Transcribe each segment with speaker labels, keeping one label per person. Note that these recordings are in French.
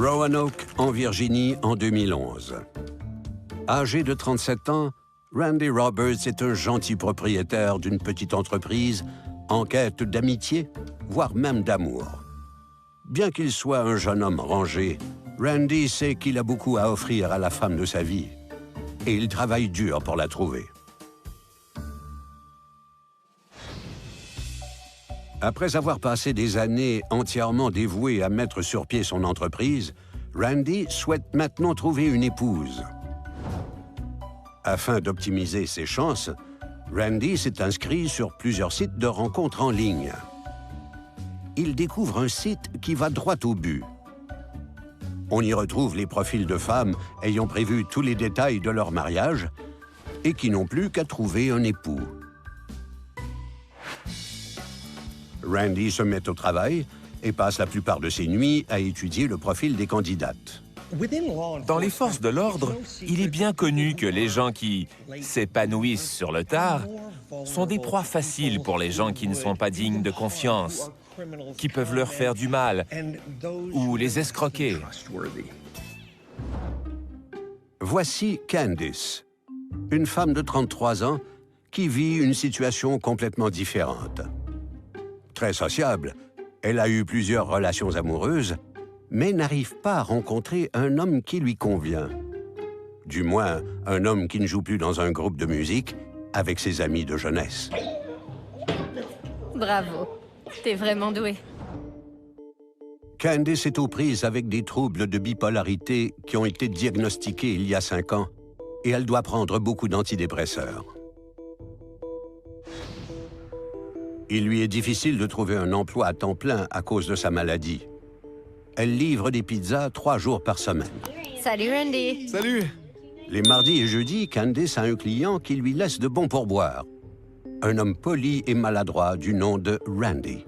Speaker 1: Roanoke, en Virginie, en 2011. Âgé de 37 ans, Randy Roberts est un gentil propriétaire d'une petite entreprise en quête d'amitié, voire même d'amour. Bien qu'il soit un jeune homme rangé, Randy sait qu'il a beaucoup à offrir à la femme de sa vie. Et il travaille dur pour la trouver. Après avoir passé des années entièrement dévouées à mettre sur pied son entreprise, Randy souhaite maintenant trouver une épouse. Afin d'optimiser ses chances, Randy s'est inscrit sur plusieurs sites de rencontres en ligne. Il découvre un site qui va droit au but. On y retrouve les profils de femmes ayant prévu tous les détails de leur mariage et qui n'ont plus qu'à trouver un époux. Randy se met au travail et passe la plupart de ses nuits à étudier le profil des candidates.
Speaker 2: Dans les forces de l'ordre, il est bien connu que les gens qui s'épanouissent sur le tard sont des proies faciles pour les gens qui ne sont pas dignes de confiance, qui peuvent leur faire du mal ou les escroquer.
Speaker 1: Voici Candice, une femme de 33 ans qui vit une situation complètement différente. Très sociable, elle a eu plusieurs relations amoureuses, mais n'arrive pas à rencontrer un homme qui lui convient. Du moins, un homme qui ne joue plus dans un groupe de musique avec ses amis de jeunesse.
Speaker 3: Bravo, t'es vraiment doué.
Speaker 1: Candice est aux prises avec des troubles de bipolarité qui ont été diagnostiqués il y a 5 ans et elle doit prendre beaucoup d'antidépresseurs. Il lui est difficile de trouver un emploi à temps plein à cause de sa maladie. Elle livre des pizzas 3 jours par semaine.
Speaker 3: Salut Randy.
Speaker 4: Salut!
Speaker 1: Les mardis et jeudis, Candice a un client qui lui laisse de bons pourboires. Un homme poli et maladroit du nom de Randy.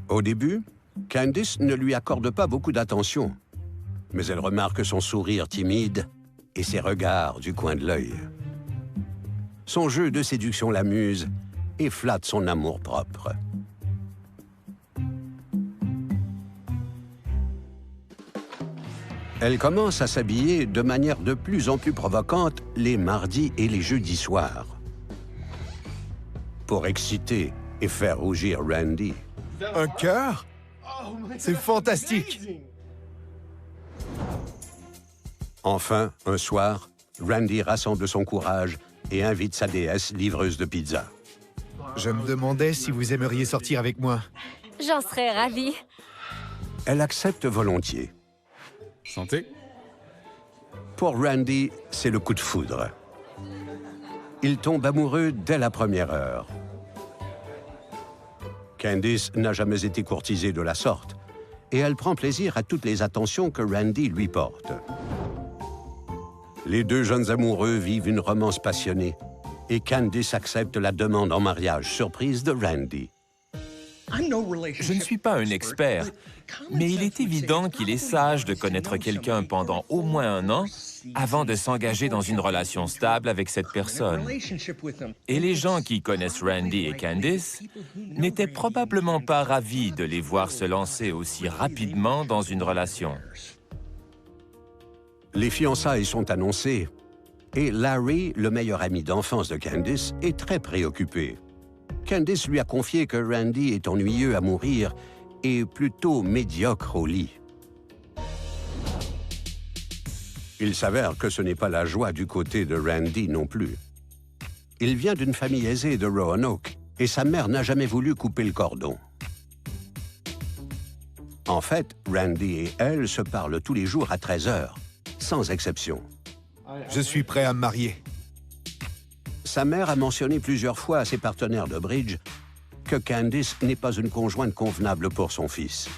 Speaker 1: Au début, Candice ne lui accorde pas beaucoup d'attention, mais elle remarque son sourire timide et ses regards du coin de l'œil. Son jeu de séduction l'amuse et flatte son amour-propre. Elle commence à s'habiller de manière de plus en plus provocante les mardis et les jeudis soirs. Pour exciter et faire rougir Randy.
Speaker 4: Un cœur? C'est fantastique!
Speaker 1: Enfin, un soir, Randy rassemble son courage et invite sa déesse livreuse de pizza.
Speaker 4: Je me demandais si vous aimeriez sortir avec moi.
Speaker 3: J'en serais ravie.
Speaker 1: Elle accepte volontiers.
Speaker 5: Santé.
Speaker 1: Pour Randy, c'est le coup de foudre. Il tombe amoureux dès la première heure. Candice n'a jamais été courtisée de la sorte, et elle prend plaisir à toutes les attentions que Randy lui porte. Les deux jeunes amoureux vivent une romance passionnée, et Candice accepte la demande en mariage surprise de Randy.
Speaker 2: Je ne suis pas un expert, mais il est évident qu'il est sage de connaître quelqu'un pendant au moins 1 an avant de s'engager dans une relation stable avec cette personne. Et les gens qui connaissent Randy et Candice n'étaient probablement pas ravis de les voir se lancer aussi rapidement dans une relation.
Speaker 1: Les fiançailles sont annoncées, et Larry, le meilleur ami d'enfance de Candice, est très préoccupé. Candice lui a confié que Randy est ennuyeux à mourir et plutôt médiocre au lit. Il s'avère que ce n'est pas la joie du côté de Randy non plus. Il vient d'une famille aisée de Roanoke et sa mère n'a jamais voulu couper le cordon. En fait, Randy et elle se parlent tous les jours à 13 heures, sans exception.
Speaker 4: Je suis prêt à me marier.
Speaker 1: Sa mère a mentionné plusieurs fois à ses partenaires de bridge que Candice n'est pas une conjointe convenable pour son fils.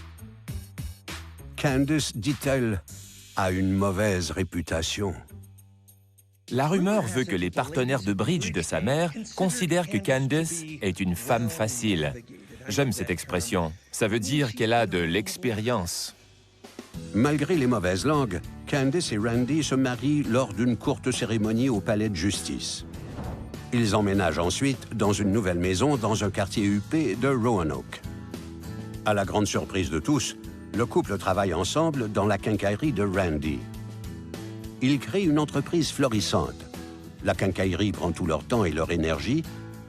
Speaker 1: Candice, dit-elle, a une mauvaise réputation.
Speaker 2: La rumeur veut que les partenaires de bridge de sa mère considèrent que Candice est une femme facile. J'aime cette expression. Ça veut dire qu'elle a de l'expérience.
Speaker 1: Malgré les mauvaises langues, Candice et Randy se marient lors d'une courte cérémonie au palais de justice. Ils emménagent ensuite dans une nouvelle maison dans un quartier huppé de Roanoke. À la grande surprise de tous, le couple travaille ensemble dans la quincaillerie de Randy. Ils créent une entreprise florissante. La quincaillerie prend tout leur temps et leur énergie,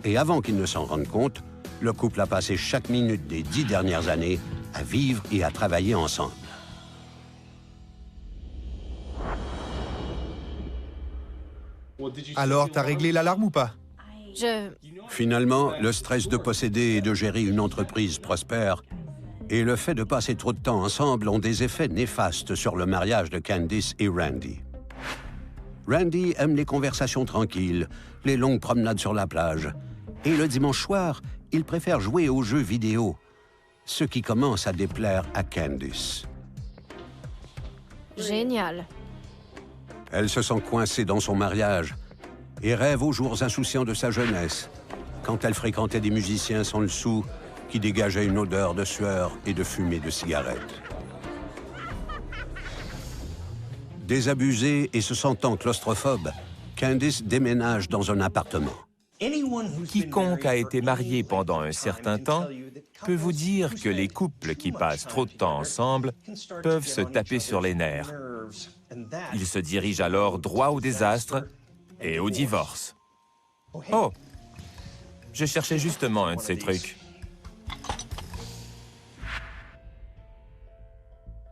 Speaker 1: et avant qu'ils ne s'en rendent compte, le couple a passé chaque minute des 10 dernières années à vivre et à travailler ensemble.
Speaker 4: Alors, t'as réglé l'alarme ou pas?
Speaker 1: Finalement, le stress de posséder et de gérer une entreprise prospère et le fait de passer trop de temps ensemble ont des effets néfastes sur le mariage de Candice et Randy. Randy aime les conversations tranquilles, les longues promenades sur la plage. Et le dimanche soir, il préfère jouer aux jeux vidéo, ce qui commence à déplaire à Candice.
Speaker 3: Génial.
Speaker 1: Elle se sent coincée dans son mariage et rêve aux jours insouciants de sa jeunesse, quand elle fréquentait des musiciens sans le sou qui dégageaient une odeur de sueur et de fumée de cigarette. Désabusée et se sentant claustrophobe, Candice déménage dans un appartement.
Speaker 2: Quiconque a été marié pendant un certain temps peut vous dire que les couples qui passent trop de temps ensemble peuvent se taper sur les nerfs. Ils se dirigent alors droit au désastre et au divorce. Oh! Je cherchais justement un de ces trucs.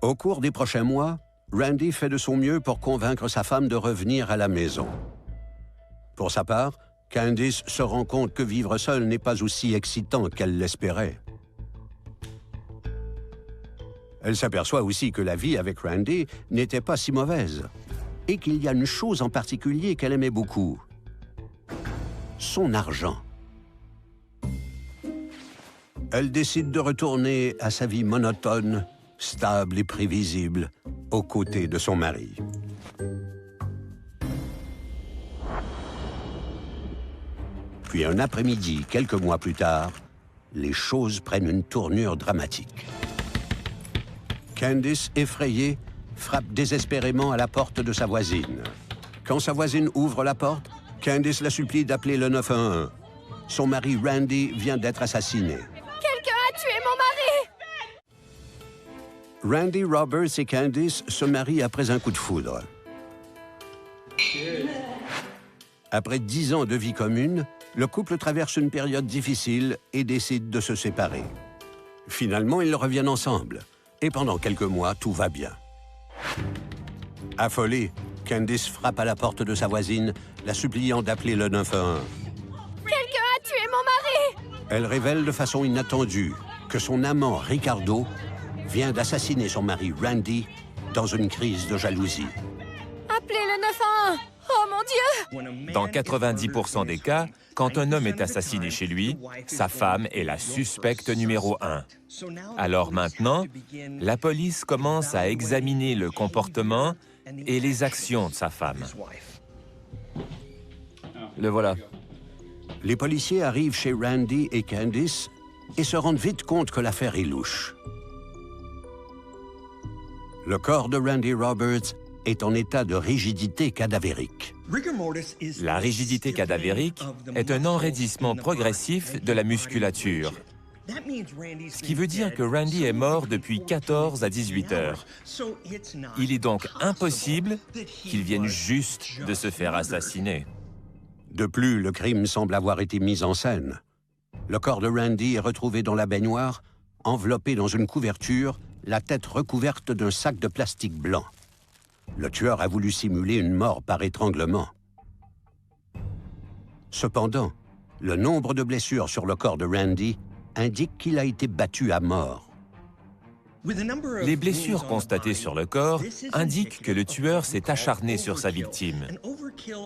Speaker 1: Au cours des prochains mois, Randy fait de son mieux pour convaincre sa femme de revenir à la maison. Pour sa part, Candice se rend compte que vivre seule n'est pas aussi excitant qu'elle l'espérait. Elle s'aperçoit aussi que la vie avec Randy n'était pas si mauvaise et qu'il y a une chose en particulier qu'elle aimait beaucoup: son argent. Elle décide de retourner à sa vie monotone, stable et prévisible, aux côtés de son mari. Puis un après-midi, quelques mois plus tard, les choses prennent une tournure dramatique. Candice, effrayée, frappe désespérément à la porte de sa voisine. Quand sa voisine ouvre la porte, Candice la supplie d'appeler le 911. Son mari Randy vient d'être assassiné.
Speaker 3: Quelqu'un a tué mon mari!
Speaker 1: Randy Roberts et Candice se marient après un coup de foudre. Après 10 ans de vie commune, le couple traverse une période difficile et décide de se séparer. Finalement, ils reviennent ensemble. Et pendant quelques mois, tout va bien. Affolée, Candice frappe à la porte de sa voisine, la suppliant d'appeler le 911.
Speaker 3: Quelqu'un a tué mon mari!
Speaker 1: Elle révèle de façon inattendue que son amant Ricardo vient d'assassiner son mari Randy dans une crise de jalousie.
Speaker 3: Appelez le 911! Oh mon Dieu!
Speaker 2: Dans 90% des cas, quand un homme est assassiné chez lui, sa femme est la suspecte numéro 1. Alors maintenant, la police commence à examiner le comportement et les actions de sa femme. Le voilà.
Speaker 1: Les policiers arrivent chez Randy et Candice et se rendent vite compte que l'affaire est louche. Le corps de Randy Roberts est en état de rigidité cadavérique.
Speaker 2: La rigidité cadavérique est un enraidissement progressif de la musculature, ce qui veut dire que Randy est mort depuis 14 à 18 heures. Il est donc impossible qu'il vienne juste de se faire assassiner.
Speaker 1: De plus, le crime semble avoir été mis en scène. Le corps de Randy est retrouvé dans la baignoire, enveloppé dans une couverture, la tête recouverte d'un sac de plastique blanc. Le tueur a voulu simuler une mort par étranglement. Cependant, le nombre de blessures sur le corps de Randy indique qu'il a été battu à mort.
Speaker 2: Les blessures constatées sur le corps indiquent que le tueur s'est acharné sur sa victime.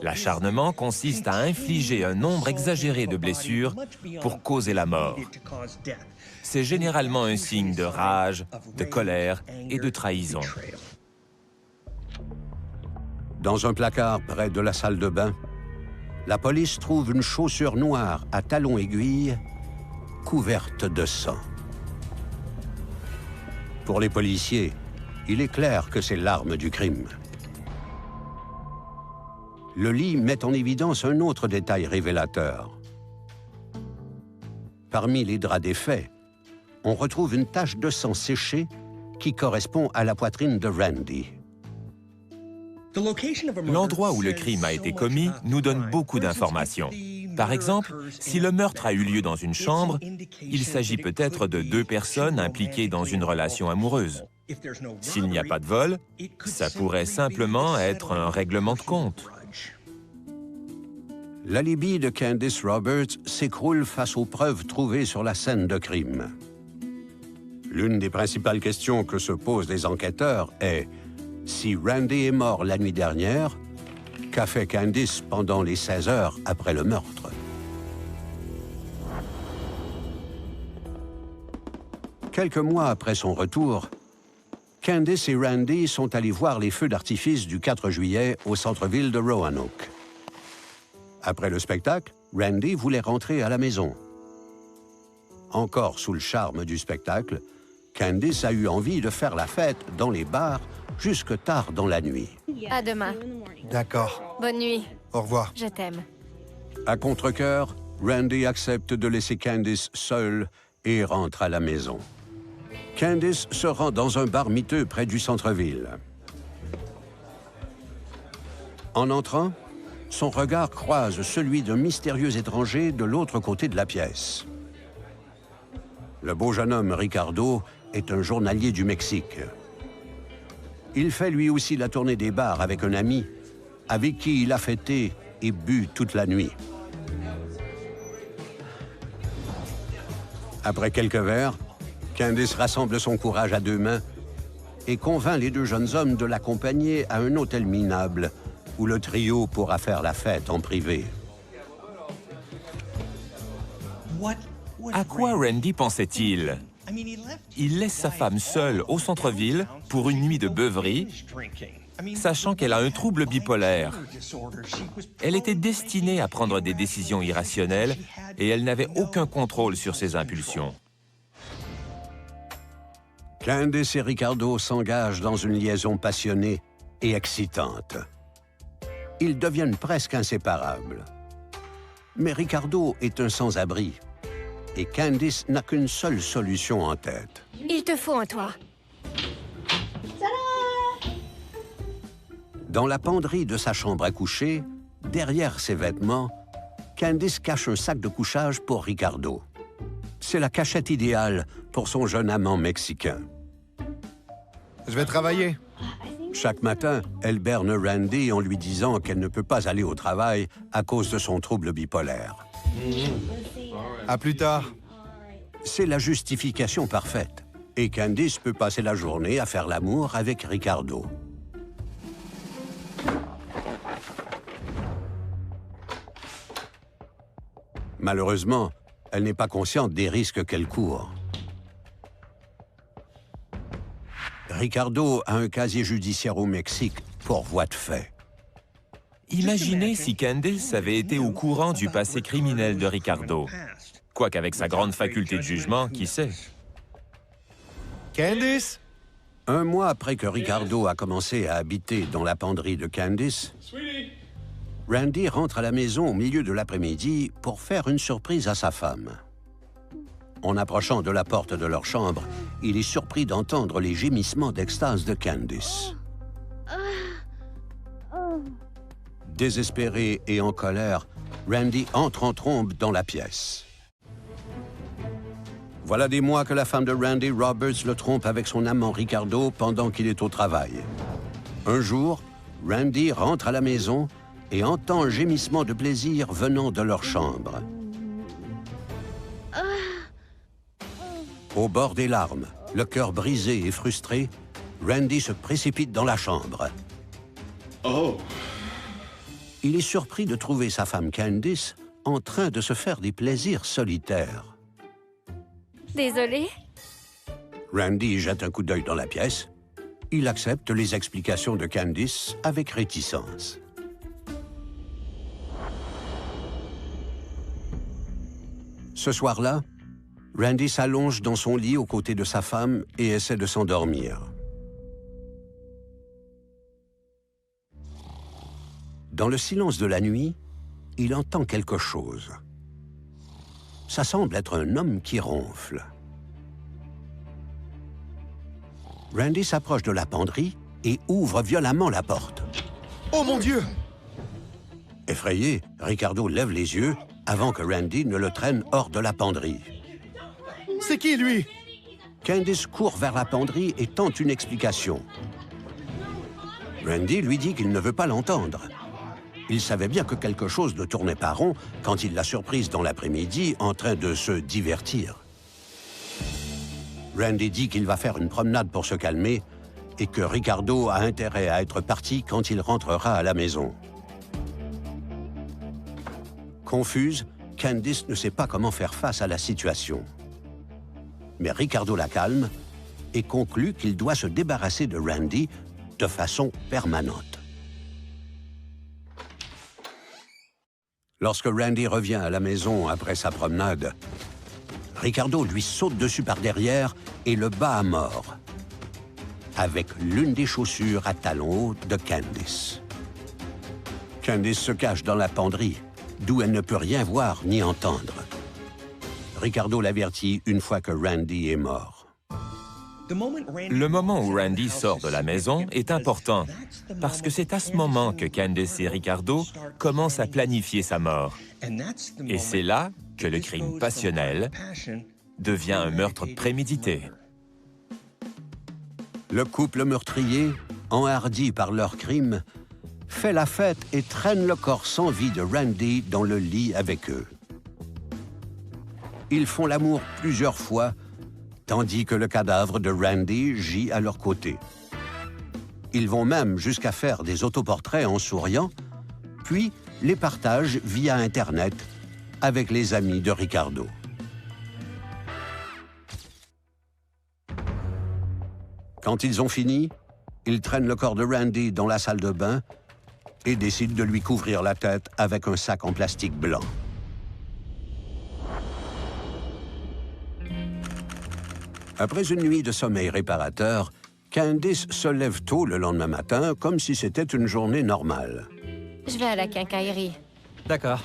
Speaker 2: L'acharnement consiste à infliger un nombre exagéré de blessures pour causer la mort. C'est généralement un signe de rage, de colère et de trahison.
Speaker 1: Dans un placard près de la salle de bain, la police trouve une chaussure noire à talons aiguilles couverte de sang. Pour les policiers, il est clair que c'est l'arme du crime. Le lit met en évidence un autre détail révélateur. Parmi les draps défaits, on retrouve une tache de sang séché qui correspond à la poitrine de Randy.
Speaker 2: L'endroit où le crime a été commis nous donne beaucoup d'informations. Par exemple, si le meurtre a eu lieu dans une chambre, il s'agit peut-être de 2 personnes impliquées dans une relation amoureuse. S'il n'y a pas de vol, ça pourrait simplement être un règlement de compte.
Speaker 1: L'alibi de Candice Roberts s'écroule face aux preuves trouvées sur la scène de crime. L'une des principales questions que se posent les enquêteurs est « Si Randy est mort la nuit dernière, qu'a fait Candice pendant les 16 heures après le meurtre? » Quelques mois après son retour, Candice et Randy sont allés voir les feux d'artifice du 4 juillet au centre-ville de Roanoke. Après le spectacle, Randy voulait rentrer à la maison. Encore sous le charme du spectacle, Candice a eu envie de faire la fête dans les bars jusque tard dans la nuit.
Speaker 3: À demain.
Speaker 4: D'accord.
Speaker 3: Bonne nuit.
Speaker 4: Au revoir.
Speaker 3: Je t'aime.
Speaker 1: À contre-cœur, Randy accepte de laisser Candice seule et rentre à la maison. Candice se rend dans un bar miteux près du centre-ville. En entrant, son regard croise celui d'un mystérieux étranger de l'autre côté de la pièce. Le beau jeune homme Ricardo est un journalier du Mexique. Il fait lui aussi la tournée des bars avec un ami, avec qui il a fêté et bu toute la nuit. Après quelques verres, Candice rassemble son courage à 2 mains et convainc les 2 jeunes hommes de l'accompagner à un hôtel minable où le trio pourra faire la fête en privé.
Speaker 2: À quoi Randy pensait-il? Il laisse sa femme seule au centre-ville pour une nuit de beuverie, sachant qu'elle a un trouble bipolaire. Elle était destinée à prendre des décisions irrationnelles et elle n'avait aucun contrôle sur ses impulsions.
Speaker 1: Candice et Ricardo s'engagent dans une liaison passionnée et excitante. Ils deviennent presque inséparables. Mais Ricardo est un sans-abri et Candice n'a qu'une seule solution en tête.
Speaker 3: Il te faut un toit.
Speaker 1: Dans la penderie de sa chambre à coucher, derrière ses vêtements, Candice cache un sac de couchage pour Ricardo. C'est la cachette idéale pour son jeune amant mexicain.
Speaker 4: Je vais travailler.
Speaker 1: Chaque matin, elle berne Randy en lui disant qu'elle ne peut pas aller au travail à cause de son trouble bipolaire.
Speaker 4: À plus tard.
Speaker 1: C'est la justification parfaite. Et Candice peut passer la journée à faire l'amour avec Ricardo. Malheureusement, elle n'est pas consciente des risques qu'elle court. Ricardo a un casier judiciaire au Mexique pour voie de fait.
Speaker 2: Imaginez si Candice avait été au courant du passé criminel de Ricardo. Quoiqu'avec sa grande faculté de jugement, qui sait?
Speaker 4: Candice?
Speaker 1: 1 mois après que Ricardo a commencé à habiter dans la penderie de Candice, Randy rentre à la maison au milieu de l'après-midi pour faire une surprise à sa femme. En approchant de la porte de leur chambre, il est surpris d'entendre les gémissements d'extase de Candice. Désespéré et en colère, Randy entre en trombe dans la pièce. Voilà des mois que la femme de Randy Roberts le trompe avec son amant Ricardo pendant qu'il est au travail. Un jour, Randy rentre à la maison et entend un gémissement de plaisir venant de leur chambre. Au bord des larmes, le cœur brisé et frustré, Randy se précipite dans la chambre.
Speaker 5: Oh!
Speaker 1: Il est surpris de trouver sa femme Candice en train de se faire des plaisirs solitaires.
Speaker 3: Désolée.
Speaker 1: Randy jette un coup d'œil dans la pièce. Il accepte les explications de Candice avec réticence. Ce soir-là, Randy s'allonge dans son lit aux côtés de sa femme et essaie de s'endormir. Dans le silence de la nuit, il entend quelque chose. Ça semble être un homme qui ronfle. Randy s'approche de la penderie et ouvre violemment la porte.
Speaker 4: Oh mon Dieu!
Speaker 1: Effrayé, Ricardo lève les yeux avant que Randy ne le traîne hors de la penderie.
Speaker 4: C'est qui, lui?
Speaker 1: Candice court vers la penderie et tente une explication. Randy lui dit qu'il ne veut pas l'entendre. Il savait bien que quelque chose ne tournait pas rond quand il l'a surprise dans l'après-midi en train de se divertir. Randy dit qu'il va faire une promenade pour se calmer et que Ricardo a intérêt à être parti quand il rentrera à la maison. Confuse, Candice ne sait pas comment faire face à la situation. Mais Ricardo la calme et conclut qu'il doit se débarrasser de Randy de façon permanente. Lorsque Randy revient à la maison après sa promenade, Ricardo lui saute dessus par derrière et le bat à mort, avec l'une des chaussures à talons hauts de Candice. Candice se cache dans la penderie, d'où elle ne peut rien voir ni entendre. Ricardo l'avertit une fois que Randy est mort.
Speaker 2: Le moment où Randy sort de la maison est important parce que c'est à ce moment que Candice et Ricardo commencent à planifier sa mort. Et c'est là que le crime passionnel devient un meurtre prémédité.
Speaker 1: Le couple meurtrier, enhardi par leur crime, fait la fête et traîne le corps sans vie de Randy dans le lit avec eux. Ils font l'amour plusieurs fois, tandis que le cadavre de Randy gît à leur côté. Ils vont même jusqu'à faire des autoportraits en souriant, puis les partagent via Internet avec les amis de Ricardo. Quand ils ont fini, ils traînent le corps de Randy dans la salle de bain et décident de lui couvrir la tête avec un sac en plastique blanc. Après une nuit de sommeil réparateur, Candice se lève tôt le lendemain matin, comme si c'était une journée normale.
Speaker 3: Je vais à la quincaillerie.
Speaker 2: D'accord.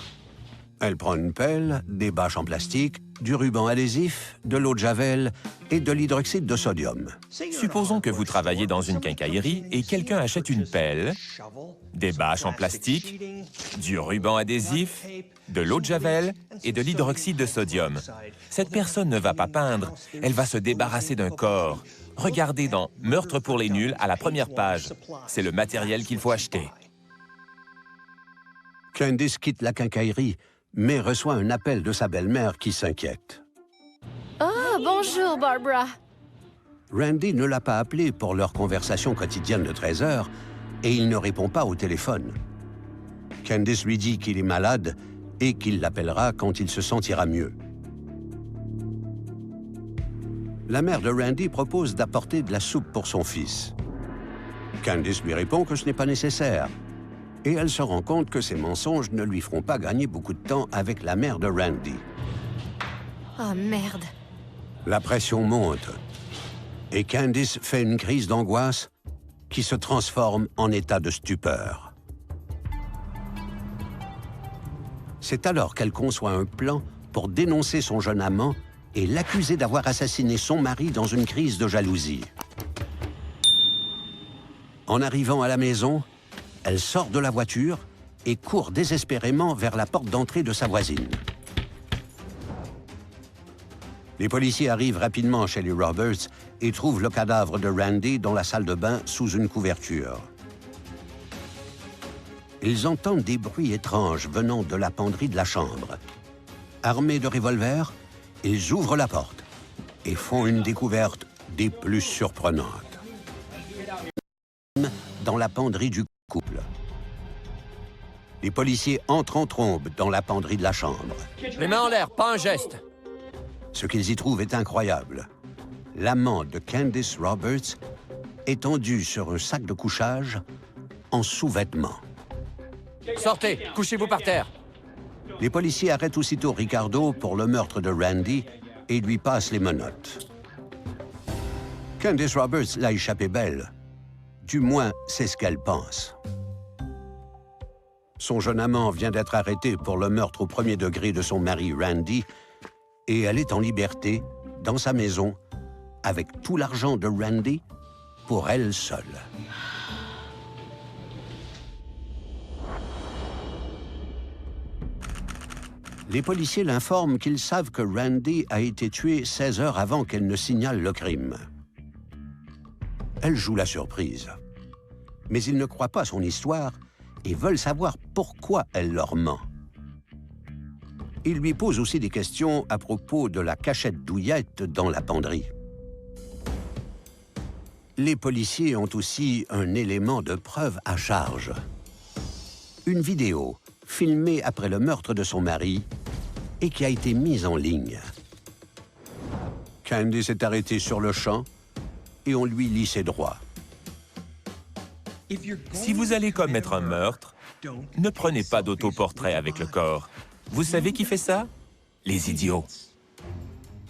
Speaker 1: Elle prend une pelle, des bâches en plastique, du ruban adhésif, de l'eau de Javel et de l'hydroxyde de sodium.
Speaker 2: Supposons que vous travaillez dans une quincaillerie et quelqu'un achète une pelle, des bâches en plastique, du ruban adhésif, de l'eau de Javel et de l'hydroxyde de sodium. Cette personne ne va pas peindre, elle va se débarrasser d'un corps. Regardez dans « Meurtre pour les nuls » à la première page. C'est le matériel qu'il faut acheter.
Speaker 1: Candice quitte la quincaillerie, mais reçoit un appel de sa belle-mère qui s'inquiète.
Speaker 3: Oh, bonjour, Barbara.
Speaker 1: Randy ne l'a pas appelé pour leur conversation quotidienne de 13 heures et il ne répond pas au téléphone. Candice lui dit qu'il est malade et qu'il l'appellera quand il se sentira mieux. La mère de Randy propose d'apporter de la soupe pour son fils. Candice lui répond que ce n'est pas nécessaire. Et elle se rend compte que ses mensonges ne lui feront pas gagner beaucoup de temps avec la mère de Randy.
Speaker 3: Oh, merde.
Speaker 1: La pression monte. Et Candice fait une crise d'angoisse qui se transforme en état de stupeur. C'est alors qu'elle conçoit un plan pour dénoncer son jeune amant et l'accuser d'avoir assassiné son mari dans une crise de jalousie. En arrivant à la maison, elle sort de la voiture et court désespérément vers la porte d'entrée de sa voisine. Les policiers arrivent rapidement chez les Roberts et trouvent le cadavre de Randy dans la salle de bain sous une couverture. Ils entendent des bruits étranges venant de la penderie de la chambre. Armés de revolvers, ils ouvrent la porte et font une découverte des plus surprenantes. Dans la penderie du couple. Les policiers entrent en trombe dans la penderie de la chambre.
Speaker 2: Les mains en l'air, pas un geste.
Speaker 1: Ce qu'ils y trouvent est incroyable. L'amant de Candice Roberts étendu sur un sac de couchage en sous-vêtements.
Speaker 2: Sortez, couchez-vous par terre.
Speaker 1: Les policiers arrêtent aussitôt Ricardo pour le meurtre de Randy et lui passent les menottes. Candice Roberts l'a échappé belle. Du moins, c'est ce qu'elle pense. Son jeune amant vient d'être arrêté pour le meurtre au premier degré de son mari Randy et elle est en liberté, dans sa maison, avec tout l'argent de Randy pour elle seule. Les policiers l'informent qu'ils savent que Randy a été tué 16 heures avant qu'elle ne signale le crime. Elle joue la surprise. Mais ils ne croient pas son histoire et veulent savoir pourquoi elle leur ment. Ils lui posent aussi des questions à propos de la cachette douillette dans la penderie. Les policiers ont aussi un élément de preuve à charge. Une vidéo filmée après le meurtre de son mari et qui a été mise en ligne. Candice est arrêtée sur le champ et on lui lit ses droits.
Speaker 2: Si vous allez commettre un meurtre, ne prenez pas d'autoportrait avec le corps. Vous savez qui fait ça? Les idiots.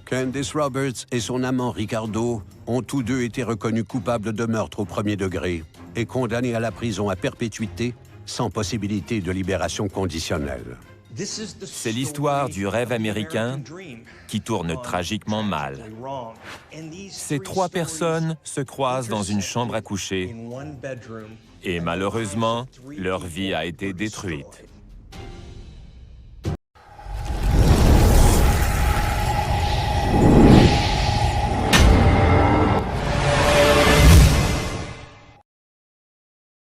Speaker 1: Candice Roberts et son amant Ricardo ont tous deux été reconnus coupables de meurtre au premier degré et condamnés à la prison à perpétuité sans possibilité de libération conditionnelle.
Speaker 2: C'est l'histoire du rêve américain qui tourne tragiquement mal. Ces trois personnes se croisent dans une chambre à coucher et malheureusement, leur vie a été détruite.